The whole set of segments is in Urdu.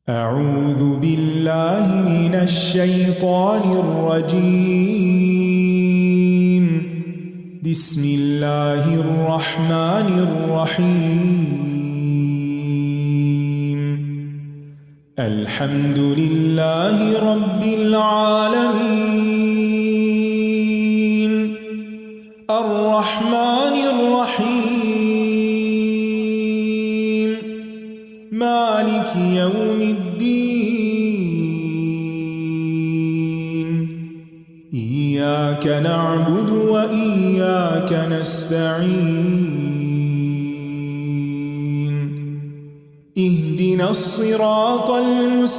أعوذ بالله من الشيطان الرجيم. بسم الله الرحمن الرحيم. الحمد لله رب العالمين. الرحمن الرحيم. مالك يوم الدين. إياك نعبد وإياك نستعين. اهدنا الصراط المستقيم.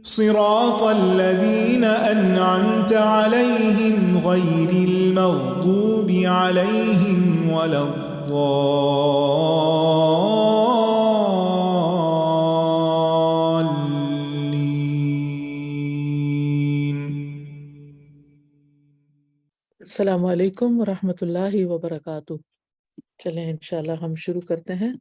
صراط الذين أنعمت عليهم غير المغضوب عليهم ولا الضالين. السلام علیکم ورحمۃ اللہ وبرکاتہ۔ چلیں انشاءاللہ ہم شروع کرتے ہیں۔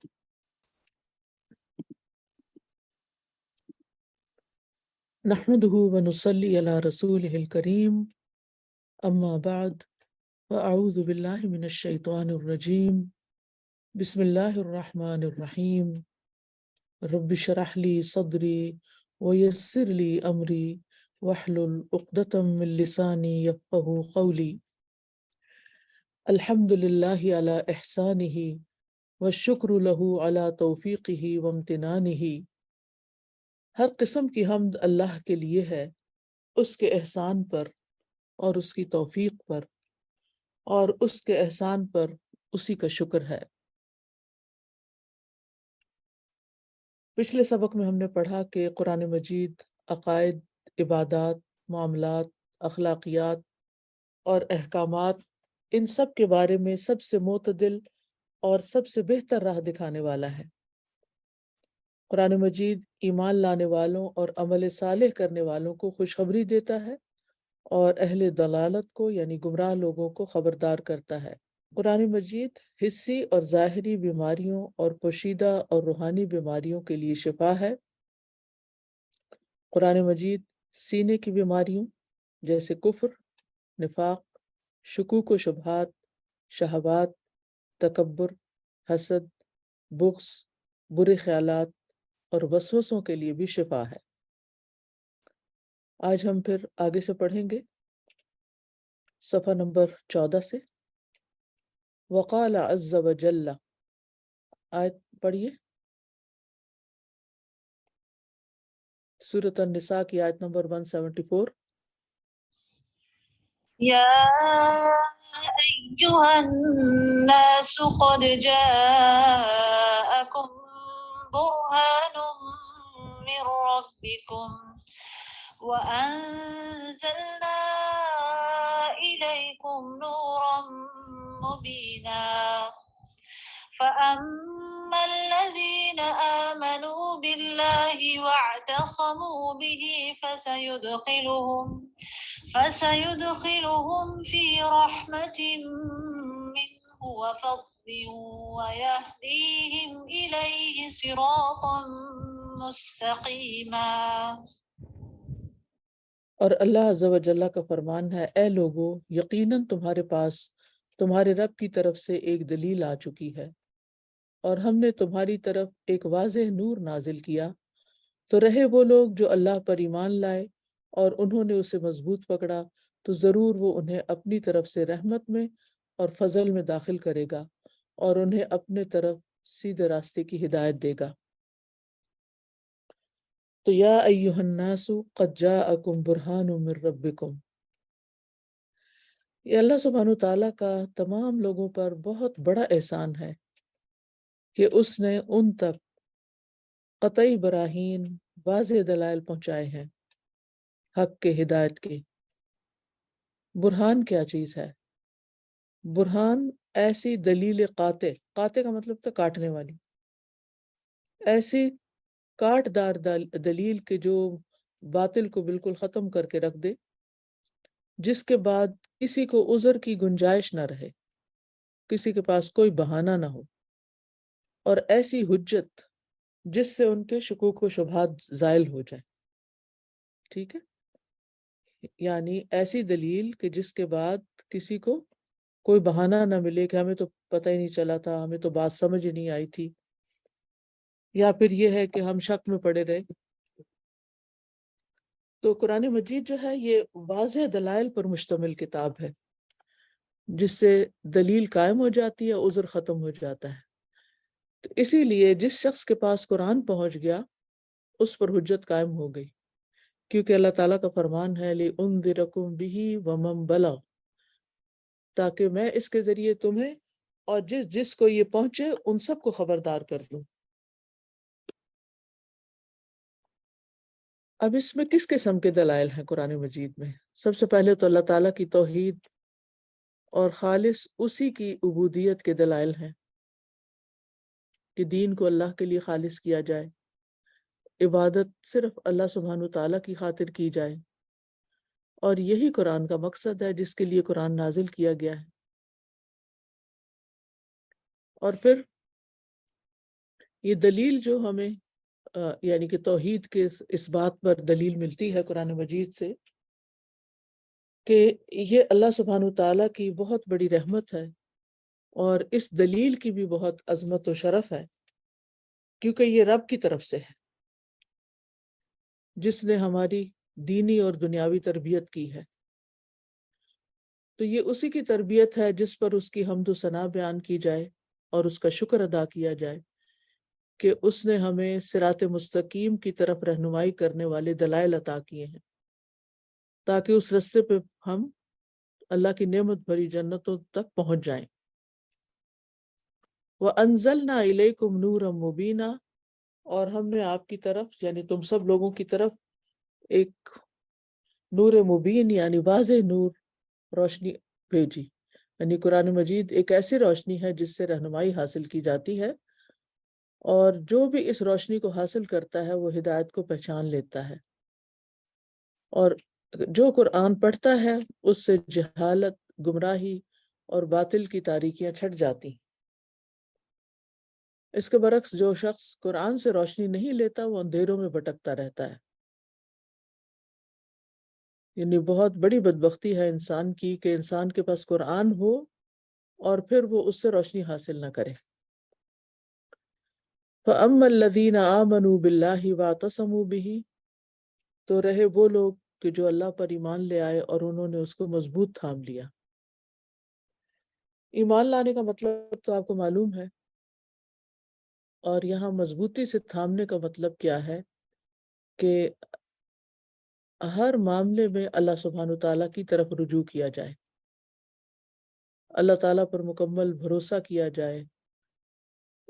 نحمده ونصلی علی رسولہ الکریم، اما بعد فاعوذ باللہ من الشیطان الرجیم، بسم اللہ الرحمن الرحیم۔ رب اشرح لی صدری ویسر لی امری واحلل عقدۃ من لسانی یفقہوا قولی۔ الحمد للہ علی احسانہ والشکر لہ علی توفیقہ وامتنانہ۔ ہر قسم کی حمد اللہ کے لیے ہے، اس کے احسان پر اور اس کی توفیق پر، اور اس کے احسان پر اسی کا شکر ہے۔ پچھلے سبق میں ہم نے پڑھا کہ قرآن مجید عقائد، عبادات، معاملات، اخلاقیات اور احکامات، ان سب کے بارے میں سب سے معتدل اور سب سے بہتر راہ دکھانے والا ہے۔ قرآن مجید ایمان لانے والوں اور عمل صالح کرنے والوں کو خوشخبری دیتا ہے اور اہل ضلالت کو یعنی گمراہ لوگوں کو خبردار کرتا ہے۔ قرآن مجید حسی اور ظاہری بیماریوں اور پوشیدہ اور روحانی بیماریوں کے لیے شفا ہے۔ قرآن مجید سینے کی بیماریوں جیسے کفر، نفاق، شکوک و شبہات، شہوات، تکبر، حسد، بغض، برے خیالات اور وسوسوں کے لیے بھی شفا ہے۔ آج ہم پھر آگے سے پڑھیں گے صفحہ نمبر 14 سے۔ وقال عز وجل، آیت پڑھیے، سورۃ النساء کی آیت نمبر 174۔ يا أيها الناس قد جاءكم برهان من ربكم وأنزلنا إليكم نورا مبينا فأما الذين آمنوا بالله واعتصموا به فسيدخلهم في رحمة منه وفضل ويهديهم إليه صراطا مستقيما۔ اور اللہ عز و جل کا فرمان ہے، اے لوگو، یقیناً تمہارے پاس تمہارے رب کی طرف سے ایک دلیل آ چکی ہے، اور ہم نے تمہاری طرف ایک واضح نور نازل کیا، تو رہے وہ لوگ جو اللہ پر ایمان لائے اور انہوں نے اسے مضبوط پکڑا، تو ضرور وہ انہیں اپنی طرف سے رحمت میں اور فضل میں داخل کرے گا اور انہیں اپنے طرف سیدھے راستے کی ہدایت دے گا۔ تو یا ایہا الناس قد جاءکم برہان من ربکم، یہ اللہ سبحانہ وتعالیٰ کا تمام لوگوں پر بہت بڑا احسان ہے کہ اس نے ان تک قطعی براہین، واضح دلائل پہنچائے ہیں حق کے، ہدایت کے۔ برہان کیا چیز ہے؟ برہان ایسی دلیل قاطع، قاطع کا مطلب تھا کاٹنے والی، ایسی کاٹ دار دلیل کے جو باطل کو بالکل ختم کر کے رکھ دے، جس کے بعد کسی کو عذر کی گنجائش نہ رہے، کسی کے پاس کوئی بہانہ نہ ہو۔ اور ایسی حجت جس سے ان کے شکوک و شبہات زائل ہو جائے. ٹھیک ہے، یعنی ایسی دلیل کہ جس کے بعد کسی کو کوئی بہانہ نہ ملے کہ ہمیں تو پتہ ہی نہیں چلا تھا، ہمیں تو بات سمجھ ہی نہیں آئی تھی، یا پھر یہ ہے کہ ہم شک میں پڑے رہے. تو قرآن مجید جو ہے یہ واضح دلائل پر مشتمل کتاب ہے، جس سے دلیل قائم ہو جاتی ہے، عذر ختم ہو جاتا ہے. تو اسی لیے جس شخص کے پاس قرآن پہنچ گیا اس پر حجت قائم ہو گئی، کیونکہ اللہ تعالیٰ کا فرمان ہے لِأُنذِرَكُم بِهِ وَمَن بَلَغَ، تاکہ میں اس کے ذریعے تمہیں اور جس جس کو یہ پہنچے ان سب کو خبردار کر دوں. اب اس میں کس قسم کے دلائل ہیں قرآن مجید میں؟ سب سے پہلے تو اللہ تعالیٰ کی توحید اور خالص اسی کی عبودیت کے دلائل ہیں کہ دین کو اللہ کے لیے خالص کیا جائے، عبادت صرف اللہ سبحانہ وتعالیٰ کی خاطر کی جائے، اور یہی قرآن کا مقصد ہے جس کے لیے قرآن نازل کیا گیا ہے. اور پھر یہ دلیل جو ہمیں یعنی کہ توحید کے اس بات پر دلیل ملتی ہے قرآن مجید سے کہ یہ اللہ سبحانہ تعالیٰ کی بہت بڑی رحمت ہے، اور اس دلیل کی بھی بہت عظمت و شرف ہے، کیونکہ یہ رب کی طرف سے ہے جس نے ہماری دینی اور دنیاوی تربیت کی ہے. تو یہ اسی کی تربیت ہے جس پر اس کی حمد و ثنا بیان کی جائے اور اس کا شکر ادا کیا جائے کہ اس نے ہمیں صراط مستقیم کی طرف رہنمائی کرنے والے دلائل عطا کیے ہیں، تاکہ اس راستے پہ ہم اللہ کی نعمت بھری جنتوں تک پہنچ جائیں. وَأَنزَلْنَا إِلَيْكُمْ نُورًا مُبِينًا، اور ہم نے آپ کی طرف یعنی تم سب لوگوں کی طرف ایک نور مبین یعنی واضح نور، روشنی بھیجی. یعنی قرآن مجید ایک ایسی روشنی ہے جس سے رہنمائی حاصل کی جاتی ہے، اور جو بھی اس روشنی کو حاصل کرتا ہے وہ ہدایت کو پہچان لیتا ہے، اور جو قرآن پڑھتا ہے اس سے جہالت، گمراہی اور باطل کی تاریکیاں چھٹ جاتی ہیں. اس کے برعکس جو شخص قرآن سے روشنی نہیں لیتا وہ اندھیروں میں بھٹکتا رہتا ہے. یعنی بہت بڑی بدبختی ہے انسان کی کہ انسان کے پاس قرآن ہو اور پھر وہ اس سے روشنی حاصل نہ کرے. فَأَمَّا الَّذِينَ آمَنُوا بِاللَّهِ وَاعْتَصَمُوا بِهِ، تو رہے وہ لوگ کہ جو اللہ پر ایمان لے آئے اور انہوں نے اس کو مضبوط تھام لیا. ایمان لانے کا مطلب تو آپ کو معلوم ہے، اور یہاں مضبوطی سے تھامنے کا مطلب کیا ہے کہ ہر معاملے میں اللہ سبحانہ تعالیٰ کی طرف رجوع کیا جائے، اللہ تعالیٰ پر مکمل بھروسہ کیا جائے،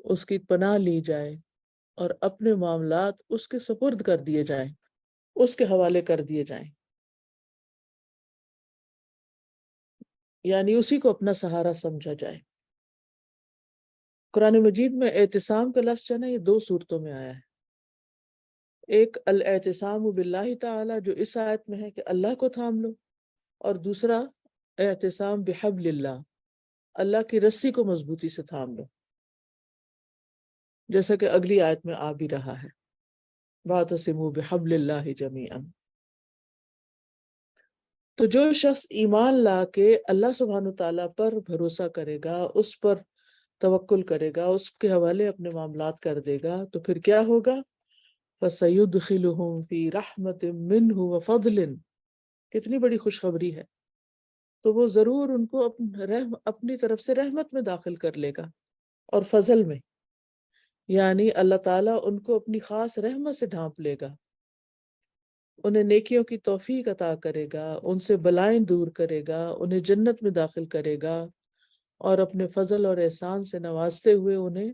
اس کی پناہ لی جائے، اور اپنے معاملات اس کے سپرد کر دیے جائیں، اس کے حوالے کر دیے جائیں، یعنی اسی کو اپنا سہارا سمجھا جائے. قرآن مجید میں اعتصام کا لفظ ہے نا، یہ 2 صورتوں میں آیا ہے. ایک الاعتصام باللہ تعالی جو اس آیت میں ہے کہ اللہ کو تھام لو، اور دوسرا اعتصام بحبل اللہ، اللہ کی رسی کو مضبوطی سے تھام لو، جیسا کہ اگلی آیت میں آ بھی رہا ہے وَاعْتَصِمُوا بِحَبْلِ اللَّهِ جَمِيعًا. تو جو شخص ایمان لا کے اللہ سبحانہ تعالیٰ پر بھروسہ کرے گا، اس پر توکل کرے گا، اس کے حوالے اپنے معاملات کر دے گا، تو پھر کیا ہوگا؟ فَسَيُدْخِلُهُمْ فِي رَحْمَةٍ مِّنْهُ وَفَضْلٍ، کتنی بڑی خوشخبری ہے. تو وہ ضرور ان کو اپنی طرف سے رحمت میں داخل کر لے گا اور فضل میں، یعنی اللہ تعالیٰ ان کو اپنی خاص رحمت سے ڈھانپ لے گا، انہیں نیکیوں کی توفیق عطا کرے گا، ان سے بلائیں دور کرے گا، انہیں جنت میں داخل کرے گا، اور اپنے فضل اور احسان سے نوازتے ہوئے انہیں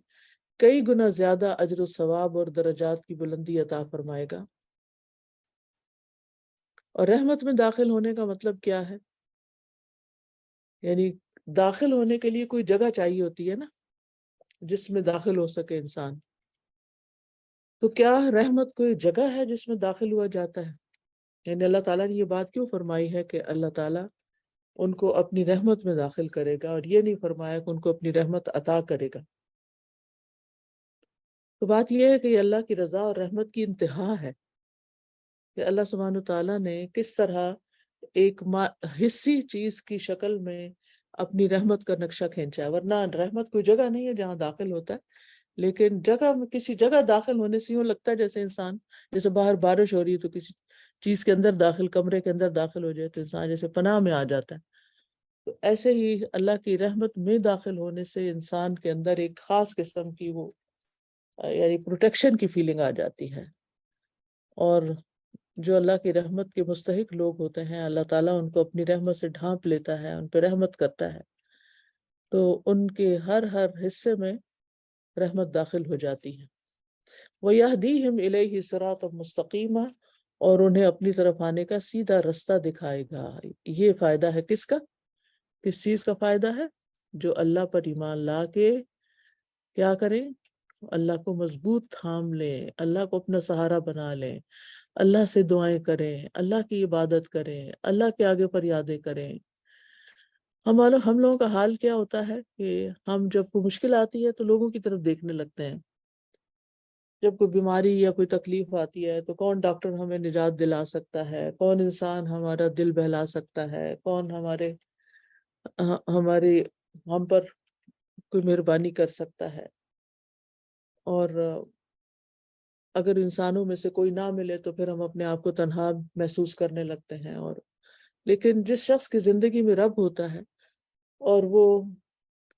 کئی گنا زیادہ اجر و ثواب اور درجات کی بلندی عطا فرمائے گا. اور رحمت میں داخل ہونے کا مطلب کیا ہے؟ یعنی داخل ہونے کے لیے کوئی جگہ چاہیے ہوتی ہے نا جس میں داخل ہو سکے انسان. تو کیا رحمت کوئی جگہ ہے جس میں داخل ہوا جاتا ہے؟ یعنی اللہ تعالیٰ نے یہ بات کیوں فرمائی ہے کہ اللہ تعالیٰ ان کو اپنی رحمت میں داخل کرے گا، اور یہ نہیں فرمایا کہ ان کو اپنی رحمت عطا کرے گا؟ تو بات یہ ہے کہ یہ اللہ کی رضا اور رحمت کی انتہا ہے کہ اللہ سبحانہ تعالیٰ نے کس طرح ایک حصی چیز کی شکل میں اپنی رحمت کا نقشہ کھینچا ہے. ورنہ رحمت کوئی جگہ نہیں ہے جہاں داخل ہوتا ہے، لیکن جگہ میں کسی جگہ داخل ہونے سے یوں لگتا ہے جیسے انسان، جیسے باہر بارش ہو رہی ہے تو کسی چیز کے اندر داخل، کمرے کے اندر داخل ہو جائے تو انسان جیسے پناہ میں آ جاتا ہے. تو ایسے ہی اللہ کی رحمت میں داخل ہونے سے انسان کے اندر ایک خاص قسم کی وہ یعنی پروٹیکشن کی فیلنگ آ جاتی ہے. اور جو اللہ کی رحمت کے مستحق لوگ ہوتے ہیں، اللہ تعالیٰ ان کو اپنی رحمت سے ڈھانپ لیتا ہے، ان پہ رحمت کرتا ہے، تو ان کے ہر حصے میں رحمت داخل ہو جاتی ہے. وَيَهْدِيهِمْ إِلَيْهِ صِرَاطًا مُسْتَقِيمًا، اور انہیں اپنی طرف آنے کا سیدھا رستہ دکھائے گا. یہ فائدہ ہے کس کا؟ کس چیز کا فائدہ ہے؟ جو اللہ پر ایمان لا کے کیا کریں؟ اللہ کو مضبوط تھام لیں، اللہ کو اپنا سہارا بنا لیں، اللہ سے دعائیں کریں، اللہ کی عبادت کریں، اللہ کے آگے فریادیں کریں. ہم لوگوں کا حال کیا ہوتا ہے کہ ہم جب کوئی مشکل آتی ہے تو لوگوں کی طرف دیکھنے لگتے ہیں. جب کوئی بیماری یا کوئی تکلیف آتی ہے تو کون ڈاکٹر ہمیں نجات دلا سکتا ہے، کون انسان ہمارا دل بہلا سکتا ہے، کون ہماری ہم پر کوئی مہربانی کر سکتا ہے. اور اگر انسانوں میں سے کوئی نہ ملے تو پھر ہم اپنے آپ کو تنہا محسوس کرنے لگتے ہیں. اور لیکن جس شخص کی زندگی میں رب ہوتا ہے اور وہ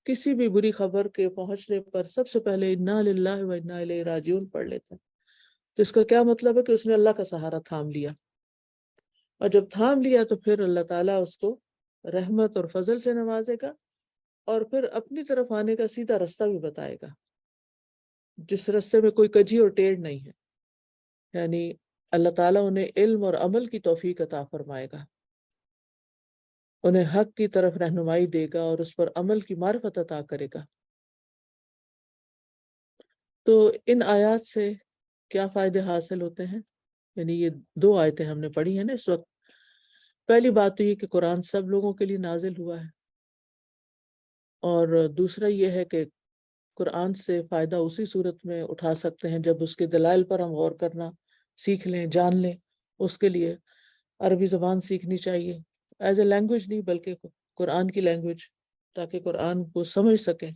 کسی بھی بری خبر کے پہنچنے پر سب سے پہلے انا للہ و انا الیہ راجعون پڑھ لیتا ہے، تو اس کا کیا مطلب ہے کہ اس نے اللہ کا سہارا تھام لیا. اور جب تھام لیا تو پھر اللہ تعالیٰ اس کو رحمت اور فضل سے نوازے گا، اور پھر اپنی طرف آنے کا سیدھا رستہ بھی بتائے گا، جس رستے میں کوئی کجی اور ٹیڑھ نہیں ہے. یعنی اللہ تعالیٰ انہیں علم اور عمل کی توفیق عطا فرمائے گا، انہیں حق کی طرف رہنمائی دے گا اور اس پر عمل کی معرفت عطا کرے گا. تو ان آیات سے کیا فائدے حاصل ہوتے ہیں؟ یعنی یہ 2 آیتیں ہم نے پڑھی ہیں نا اس وقت. پہلی بات تو یہ کہ قرآن سب لوگوں کے لیے نازل ہوا ہے، اور دوسرا یہ ہے کہ قرآن سے فائدہ اسی صورت میں اٹھا سکتے ہیں جب اس کے دلائل پر ہم غور کرنا سیکھ لیں، جان لیں. اس کے لیے عربی زبان سیکھنی چاہیے، ایز اے لینگویج نہیں بلکہ قرآن کی لینگویج، تاکہ قرآن کو سمجھ سکیں.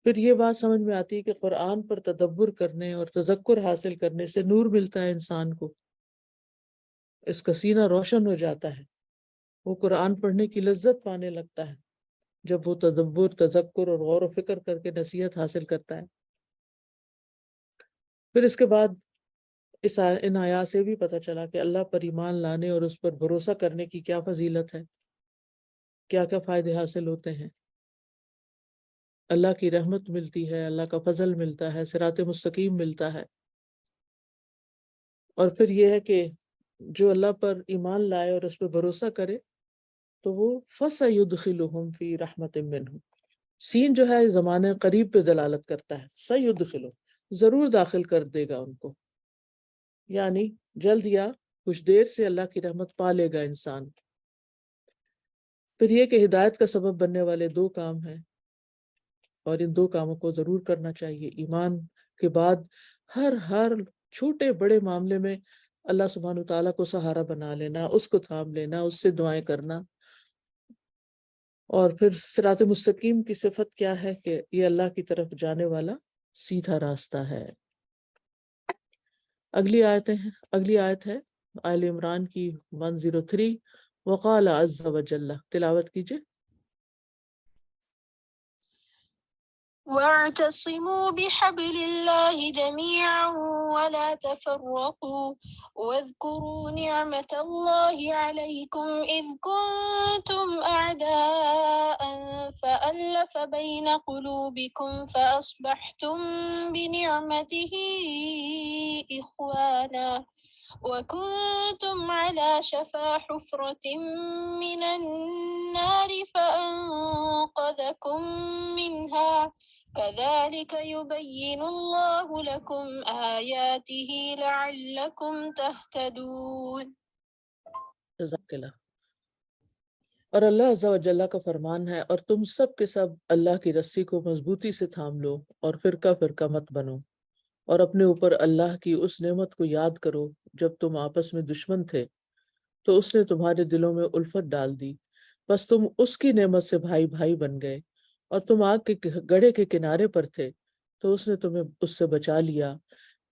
پھر یہ بات سمجھ میں آتی ہے کہ قرآن پر تدبر کرنے اور تذکر حاصل کرنے سے نور ملتا ہے انسان کو، اس کا سینہ روشن ہو جاتا ہے، وہ قرآن پڑھنے کی لذت پانے لگتا ہے جب وہ تدبر، تذکر اور غور و فکر کر کے نصیحت حاصل کرتا ہے. پھر اس کے بعد ان آیات سے بھی پتہ چلا کہ اللہ پر ایمان لانے اور اس پر بھروسہ کرنے کی کیا فضیلت ہے، کیا کیا فائدے حاصل ہوتے ہیں. اللہ کی رحمت ملتی ہے، اللہ کا فضل ملتا ہے، صراط مستقیم ملتا ہے. اور پھر یہ ہے کہ جو اللہ پر ایمان لائے اور اس پہ بھروسہ کرے تو وہ فَسَيُدْخِلُهُمْ فِي رَحْمَةٍ مِّنْهُ، سین جو ہے زمانے قریب پہ دلالت کرتا ہے. سَيُدْخِلُ، ضرور داخل کر دے گا ان کو، یعنی جلد یا کچھ دیر سے اللہ کی رحمت پا لے گا انسان. پھر یہ کہ ہدایت کا سبب بننے والے 2 کام ہیں، اور ان 2 کاموں کو ضرور کرنا چاہیے. ایمان کے بعد ہر چھوٹے بڑے معاملے میں اللہ سبحانہ تعالیٰ کو سہارا بنا لینا، اس کو تھام لینا، اس سے دعائیں کرنا. اور پھر صراط مستقیم کی صفت کیا ہے کہ یہ اللہ کی طرف جانے والا سیدھا راستہ ہے. اگلی آیت ہے آل عمران کی 103. وقال عز وجل، تلاوت کیجئے. واعتصموا بحبل الله جميعا ولا تفرقوا واذكروا نعمة الله عليكم إذ كنتم أعداء فألف بين قلوبكم فأصبحتم بنعمته إخوانا وكنتم على شفا حفرة من النار فأنقذكم منها كذلك يبين الله لكم آياته لعلكم تهتدون. جزاک اللہ. اور اللہ عز و جل کا فرمان ہے، اور تم سب کے سب اللہ کی رسی کو مضبوطی سے تھام لو اور فرقہ فرقہ مت بنو، اور اپنے اوپر اللہ کی اس نعمت کو یاد کرو جب تم آپس میں دشمن تھے تو اس نے تمہارے دلوں میں الفت ڈال دی، بس تم اس کی نعمت سے بھائی بھائی بن گئے، اور تم آگ کے گڑھے کے کنارے پر تھے تو اس نے تمہیں اس سے بچا لیا۔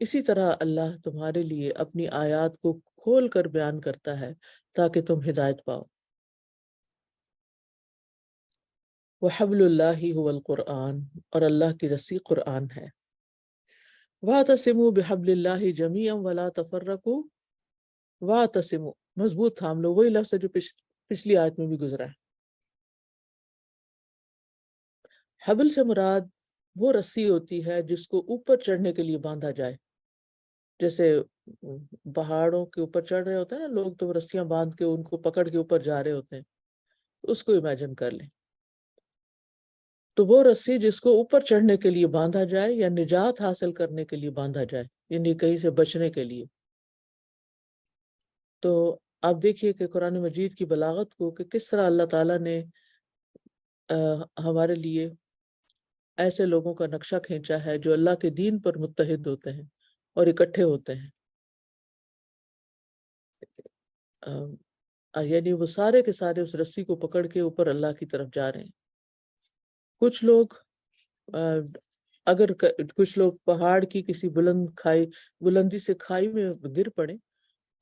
اسی طرح اللہ تمہارے لیے اپنی آیات کو کھول کر بیان کرتا ہے تاکہ تم ہدایت پاؤ۔ وحبل اللہ هو القرآن، اور اللہ کی رسی قرآن ہے۔ وَاعْتَصِمُوا بِحَبْلِ اللَّهِ جَمِيعًا وَلَا تَفَرَّقُوا، وَاعْتَصِمُوا مضبوط تھام لو، وہی لفظ ہے جو پچھلی آیت میں بھی گزرا ہے۔ حبل سے مراد وہ رسی ہوتی ہے جس کو اوپر چڑھنے کے لیے باندھا جائے، جیسے پہاڑوں کے اوپر چڑھ رہے ہوتے ہیں نا لوگ، تو وہ رسیاں باندھ کے ان کو پکڑ کے اوپر جا رہے ہوتے ہیں، اس کو امیجن کر لیں۔ تو وہ رسی جس کو اوپر چڑھنے کے لیے باندھا جائے یا نجات حاصل کرنے کے لیے باندھا جائے، یعنی کہیں سے بچنے کے لیے۔ تو آپ دیکھیے کہ قرآن مجید کی بلاغت کو کہ کس طرح اللہ تعالیٰ نے ہمارے لیے ایسے لوگوں کا نقشہ کھینچا ہے جو اللہ کے دین پر متحد ہوتے ہیں اور اکٹھے ہوتے ہیں۔ یعنی وہ سارے کے سارے اس رسی کو پکڑ کے اوپر اللہ کی طرف جا رہے ہیں۔ کچھ لوگ اگر کچھ لوگ پہاڑ کی کسی بلندی سے کھائی میں گر پڑے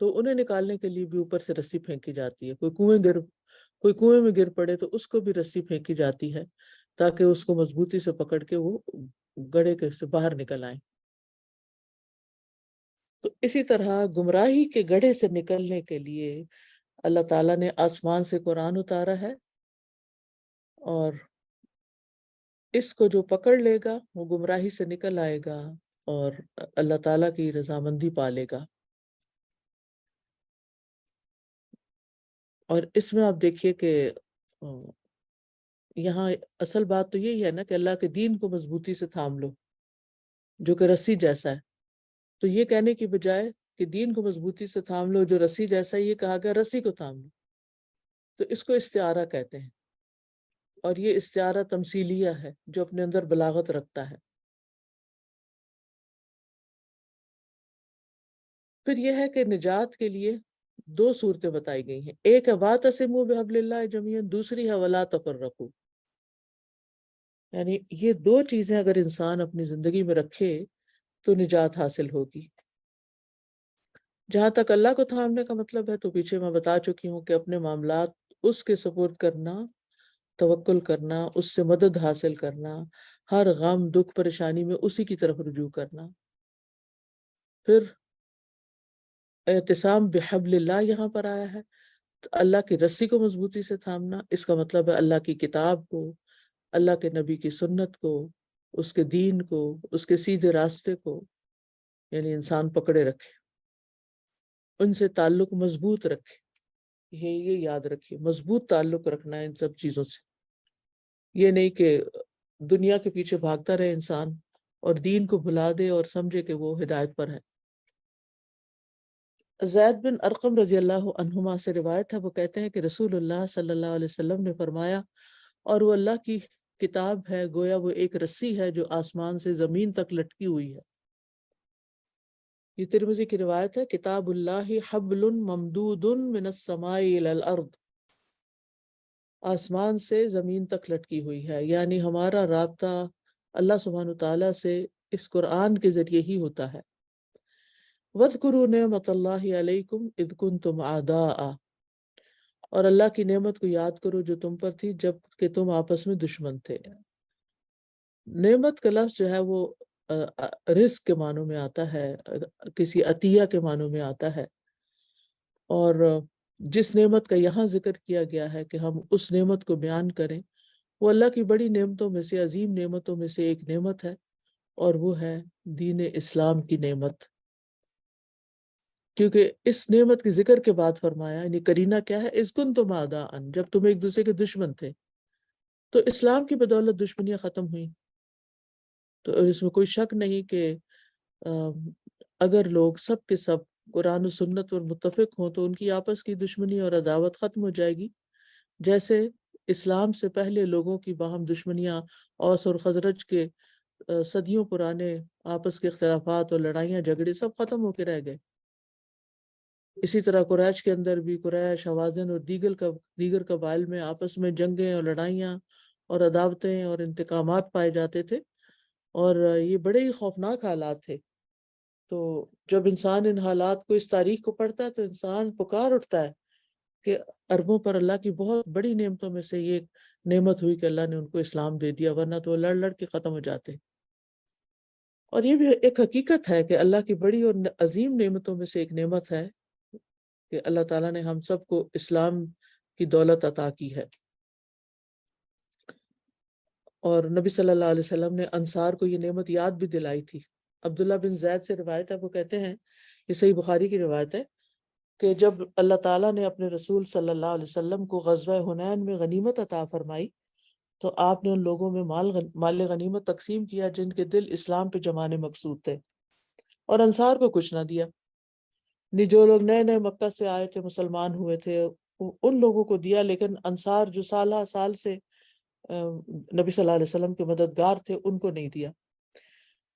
تو انہیں نکالنے کے لیے بھی اوپر سے رسی پھینکی جاتی ہے۔ کوئی کنویں میں گر پڑے تو اس کو بھی رسی پھینکی جاتی ہے تاکہ اس کو مضبوطی سے پکڑ کے وہ گڑھے کے سے باہر نکل آئیں۔ تو اسی طرح گمراہی کے گڑھے سے نکلنے کے لیے اللہ تعالیٰ نے آسمان سے قرآن اتارا ہے، اور اس کو جو پکڑ لے گا وہ گمراہی سے نکل آئے گا اور اللہ تعالیٰ کی رضامندی پالے گا۔ اور اس میں آپ دیکھیے کہ یہاں اصل بات تو یہی ہے نا کہ اللہ کے دین کو مضبوطی سے تھام لو جو کہ رسی جیسا ہے۔ تو یہ کہنے کی بجائے کہ دین کو مضبوطی سے تھام لو جو رسی جیسا ہے، یہ کہا گیا رسی کو تھام لو، تو اس کو استعارہ کہتے ہیں، اور یہ استعارہ تمثیلیہ ہے جو اپنے اندر بلاغت رکھتا ہے۔ پھر یہ ہے کہ نجات کے لیے دو صورتیں بتائی گئی ہیں، ایک ہے وَاعْتَصِمُوا بِحَبْلِ اللَّهِ جَمِيعًا، دوسری ہے وَلَا تَفَرَّقُوا۔ یعنی یہ دو چیزیں اگر انسان اپنی زندگی میں رکھے تو نجات حاصل ہوگی۔ جہاں تک اللہ کو تھامنے کا مطلب ہے تو پیچھے میں بتا چکی ہوں کہ اپنے معاملات اس کے سپرد کرنا، توکل کرنا، اس سے مدد حاصل کرنا، ہر غم دکھ پریشانی میں اسی کی طرف رجوع کرنا۔ پھر اعتصام بحبل اللہ یہاں پر آیا ہے، تو اللہ کی رسی کو مضبوطی سے تھامنا، اس کا مطلب ہے اللہ کی کتاب کو، اللہ کے نبی کی سنت کو، اس کے دین کو، اس کے سیدھے راستے کو، یعنی انسان پکڑے رکھے، ان سے تعلق مضبوط رکھے۔ یہ یاد رکھیے، مضبوط تعلق رکھنا ہے ان سب چیزوں سے، یہ نہیں کہ دنیا کے پیچھے بھاگتا رہے انسان اور دین کو بھلا دے اور سمجھے کہ وہ ہدایت پر ہے۔ زید بن ارقم رضی اللہ عنہما سے روایت ہے، وہ کہتے ہیں کہ رسول اللہ صلی اللہ علیہ وسلم نے فرمایا، اور وہ اللہ کی کتاب ہے، گویا وہ ایک رسی ہے جو آسمان سے زمین تک لٹکی ہوئی ہے۔ یہ ترمذی کی روایت ہے، کتاب اللہ حبل ممدود من السماء الى الارض، آسمان سے زمین تک لٹکی ہوئی ہے، یعنی ہمارا رابطہ اللہ سبحانہ تعالیٰ سے اس قرآن کے ذریعے ہی ہوتا ہے۔ وَاذْكُرُوا نِعْمَةَ اللَّهِ عَلَيْكُمْ إِذْ كُنْتُمْ أَعْدَاءً، اور اللہ کی نعمت کو یاد کرو جو تم پر تھی جب کہ تم آپس میں دشمن تھے۔ نعمت کا لفظ جو ہے وہ رزق کے معنوں میں آتا ہے، کسی عطیہ کے معنوں میں آتا ہے، اور جس نعمت کا یہاں ذکر کیا گیا ہے کہ ہم اس نعمت کو بیان کریں، وہ اللہ کی بڑی نعمتوں میں سے، عظیم نعمتوں میں سے ایک نعمت ہے، اور وہ ہے دین اسلام کی نعمت۔ کیونکہ اس نعمت کے ذکر کے بعد فرمایا، یعنی کرینہ کیا ہے، اذ کنتم اعداء، جب تم ایک دوسرے کے دشمن تھے، تو اسلام کی بدولت دشمنیاں ختم ہوئیں۔ تو اس میں کوئی شک نہیں کہ اگر لوگ سب کے سب قرآن و سنت پر متفق ہوں تو ان کی آپس کی دشمنی اور عداوت ختم ہو جائے گی، جیسے اسلام سے پہلے لوگوں کی باہم دشمنیاں، اوس اور خزرج کے صدیوں پرانے آپس کے اختلافات اور لڑائیاں جھگڑے سب ختم ہو کے رہ گئے۔ اسی طرح قریش کے اندر بھی قریش، حوازن اور دیگر قبائل میں آپس میں جنگیں اور لڑائیاں اور عداوتیں اور انتقامات پائے جاتے تھے، اور یہ بڑے ہی خوفناک حالات تھے۔ تو جب انسان ان حالات کو، اس تاریخ کو پڑھتا ہے تو انسان پکار اٹھتا ہے کہ عربوں پر اللہ کی بہت بڑی نعمتوں میں سے یہ ایک نعمت ہوئی کہ اللہ نے ان کو اسلام دے دیا، ورنہ تو وہ لڑ لڑ کے ختم ہو جاتے۔ اور یہ بھی ایک حقیقت ہے کہ اللہ کی بڑی اور عظیم نعمتوں میں سے ایک نعمت ہے کہ اللہ تعالیٰ نے ہم سب کو اسلام کی دولت عطا کی ہے۔ اور نبی صلی اللہ علیہ وسلم نے انصار کو یہ نعمت یاد بھی دلائی تھی۔ عبداللہ بن زید سے روایت ہے، وہ کہتے ہیں، یہ صحیح بخاری کی روایت ہے، کہ جب اللہ تعالیٰ نے اپنے رسول صلی اللہ علیہ وسلم کو غزوہ حنین میں غنیمت عطا فرمائی تو آپ نے ان لوگوں میں مال غنیمت تقسیم کیا جن کے دل اسلام پہ جمانے مقصود تھے، اور انصار کو کچھ نہ دیا۔ جو لوگ نئے نئے مکہ سے آئے تھے، مسلمان ہوئے تھے، ان لوگوں کو دیا، لیکن انصار جو سالہ سال سے نبی صلی اللہ علیہ وسلم کے مددگار تھے ان کو نہیں دیا۔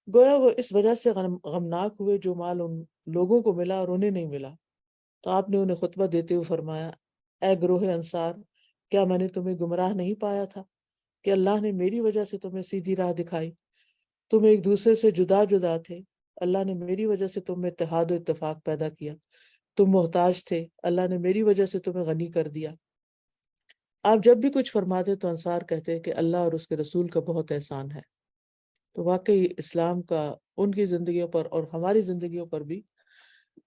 گویا وہ اس وجہ سے غمناک ہوئے جو مال ان لوگوں کو ملا اور انہیں نہیں ملا۔ تو آپ نے انہیں خطبہ دیتے ہوئے فرمایا، اے گروہ انصار، کیا میں نے تمہیں گمراہ نہیں پایا تھا کہ اللہ نے میری وجہ سے تمہیں سیدھی راہ دکھائی؟ تم ایک دوسرے سے جدا جدا تھے، اللہ نے میری وجہ سے تم میں اتحاد و اتفاق پیدا کیا۔ تم محتاج تھے، اللہ نے میری وجہ سے تمہیں غنی کر دیا۔ آپ جب بھی کچھ فرماتے تو انصار کہتے کہ اللہ اور اس کے رسول کا بہت احسان ہے۔ تو واقعی اسلام کا ان کی زندگیوں پر اور ہماری زندگیوں پر بھی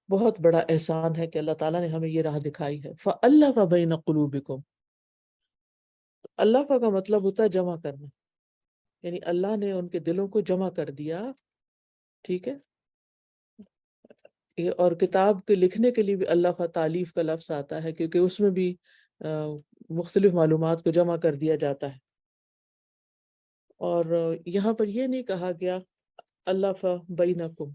بہت بڑا احسان ہے کہ اللہ تعالیٰ نے ہمیں یہ راہ دکھائی ہے۔ فَأَلَّفَ بَيْنَ قُلُوبِكُمْ، اللہ کا مطلب ہوتا ہے جمع کرنا، یعنی اللہ نے ان کے دلوں کو جمع کر دیا، ٹھیک ہے۔ اور کتاب کے لکھنے کے لیے بھی اللہ کا تالیف کا لفظ آتا ہے، کیونکہ اس میں بھی مختلف معلومات کو جمع کر دیا جاتا ہے۔ اور یہاں پر یہ نہیں کہا گیا الف بینکم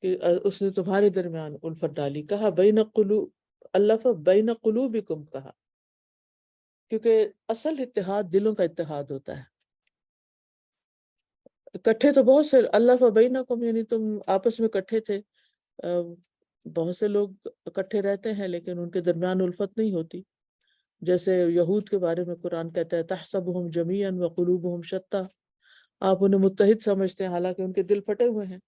کہ اس نے تمہارے درمیان الفت ڈالی، کہا بین قلوب، الف بین قلوبکم کہا، کیونکہ اصل اتحاد دلوں کا اتحاد ہوتا ہے۔ اکٹھے تو بہت سے، الف بینکم یعنی تم آپس میں اکٹھے تھے، بہت سے لوگ اکٹھے رہتے ہیں لیکن ان کے درمیان الفت نہیں ہوتی، جیسے یہود کے بارے میں قرآن کہتا ہے تحسبہم جمیعا وقلوبہم شتیٰ، آپ انہیں متحد سمجھتے ہیں حالانکہ ان کے دل پھٹے ہوئے ہیں۔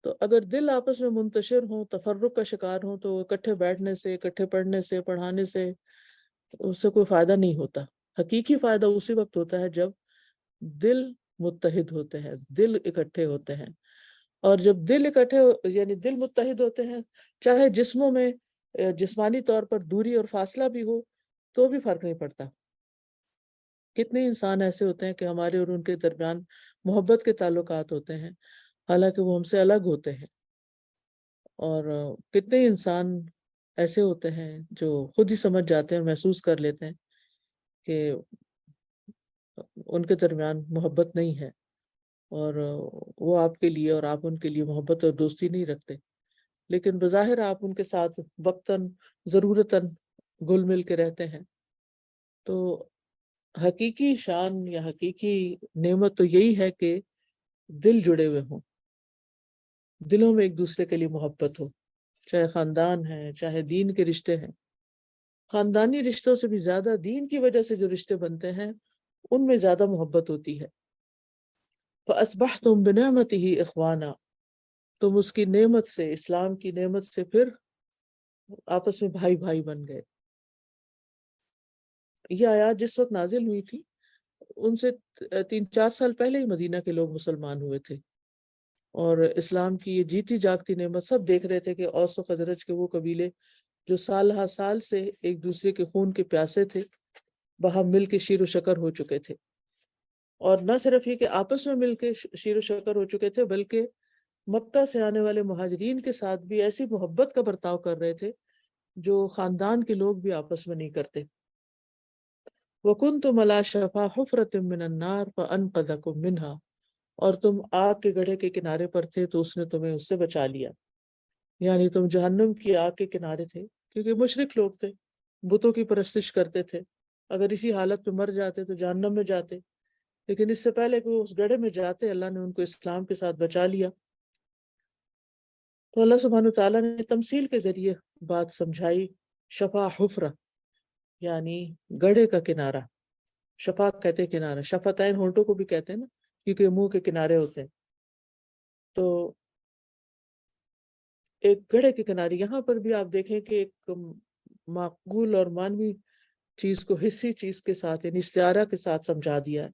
تو اگر دل آپس میں منتشر ہوں، تفرق کا شکار ہوں، تو اکٹھے بیٹھنے سے، اکٹھے پڑھنے سے، پڑھانے سے اس سے کوئی فائدہ نہیں ہوتا۔ حقیقی فائدہ اسی وقت ہوتا ہے جب دل متحد ہوتے ہیں، دل اکٹھے ہوتے ہیں۔ اور جب دل اکٹھے یعنی دل متحد ہوتے ہیں، چاہے جسموں میں جسمانی طور پر دوری اور فاصلہ بھی ہو تو بھی فرق نہیں پڑتا۔ کتنے انسان ایسے ہوتے ہیں کہ ہمارے اور ان کے درمیان محبت کے تعلقات ہوتے ہیں حالانکہ وہ ہم سے الگ ہوتے ہیں، اور کتنے انسان ایسے ہوتے ہیں جو خود ہی سمجھ جاتے ہیں اور محسوس کر لیتے ہیں کہ ان کے درمیان محبت نہیں ہے، اور وہ آپ کے لیے اور آپ ان کے لیے محبت اور دوستی نہیں رکھتے، لیکن بظاہر آپ ان کے ساتھ وقتاً ضرورتاً گل مل کے رہتے ہیں۔ تو حقیقی شان یا حقیقی نعمت تو یہی ہے کہ دل جڑے ہوئے ہوں، دلوں میں ایک دوسرے کے لیے محبت ہو، چاہے خاندان ہے، چاہے دین کے رشتے ہیں۔ خاندانی رشتوں سے بھی زیادہ دین کی وجہ سے جو رشتے بنتے ہیں ان میں زیادہ محبت ہوتی ہے۔ فَأَصْبَحْتُمْ بِنِعْمَتِهِ إِخْوَانًا، تم اس کی نعمت سے، اسلام کی نعمت سے پھر آپس میں بھائی بھائی بن گئے۔ یہ آیات جس وقت نازل ہوئی تھی ان سے 3-4 سال پہلے ہی مدینہ کے لوگ مسلمان ہوئے تھے، اور اسلام کی یہ جیتی جاگتی نعمت سب دیکھ رہے تھے کہ اوس و خزرج کے وہ قبیلے جو سال ہر سال سے ایک دوسرے کے خون کے پیاسے تھے، وہاں مل کے شیر و شکر ہو چکے تھے، اور نہ صرف یہ کہ آپس میں مل کے شیر و شکر ہو چکے تھے، بلکہ مکہ سے آنے والے مہاجرین کے ساتھ بھی ایسی محبت کا برتاؤ کر رہے تھے جو خاندان کے لوگ بھی آپس میں نہیں کرتے۔ وَكُنْتُمْ عَلَىٰ شَفَا حُفْرَةٍ مِّنَ النَّارِ فَأَنْقَذَكُم مِّنْهَا، اور تم آگ کے گڑھے کے کنارے پر تھے تو اس نے تمہیں اس سے بچا لیا، یعنی تم جہنم کی آگ کے کنارے تھے کیونکہ مشرک لوگ تھے، بتوں کی پرستش کرتے تھے، اگر اسی حالت میں مر جاتے تو جہنم میں جاتے، لیکن اس سے پہلے کہ وہ اس گڑھے میں جاتے اللہ نے ان کو اسلام کے ساتھ بچا لیا۔ تو اللہ سبحانہ تعالیٰ نے تمثیل کے ذریعے بات سمجھائی۔ شفا حفرہ یعنی گڑھے کا کنارہ، شفا کہتے ہیں کنارہ، شفتین ہونٹوں کو بھی کہتے ہیں نا، کیونکہ منہ کے کنارے ہوتے ہیں۔ تو ایک گڑھے کے کنارے، یہاں پر بھی آپ دیکھیں کہ ایک معقول اور معنوی چیز کو حصی چیز کے ساتھ یعنی استعارہ کے ساتھ سمجھا دیا ہے،